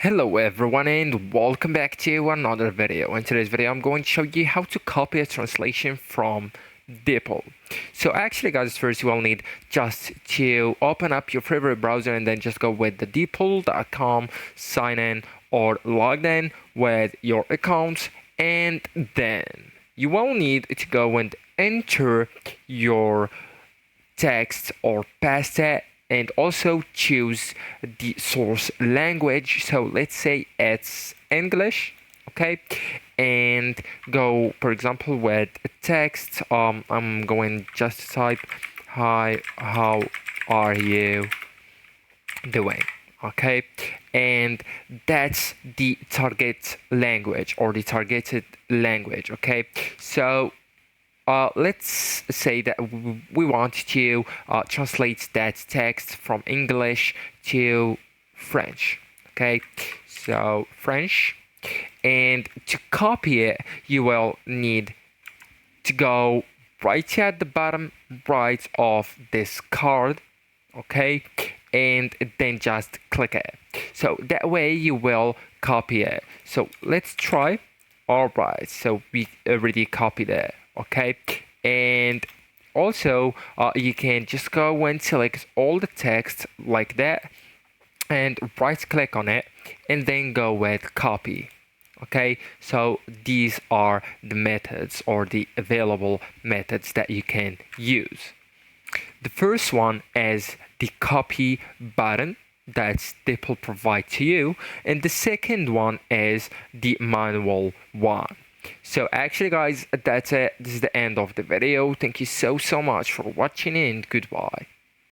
Hello everyone and welcome back to another video. In today's video I'm going to show you how to copy a translation from DeepL. So actually guys, first you will need just to open up your favorite browser and then just go with the deepl.com, sign in or log in with your account, and then you will need to go and enter your text or paste it and also choose the source language. So let's say it's English, okay, and go for example with a text. I'm going just to type, hi, how are you doing, okay, and that's the target language or the targeted language, okay. So let's say that we want to translate that text from English to French, okay. So French, and to copy it you will need to go right at the bottom right of this card, okay, and then just click it. So that way you will copy it. So let's try. All right, so we already copied it, okay, and also you can just go and select all the text like that and right click on it and then go with copy, okay. So these are the methods or the available methods that you can use. The first one is the copy button that DeepL provide to you, and the second one is the manual one. So actually guys, that's it. This is the end of the video. Thank you so much for watching and goodbye.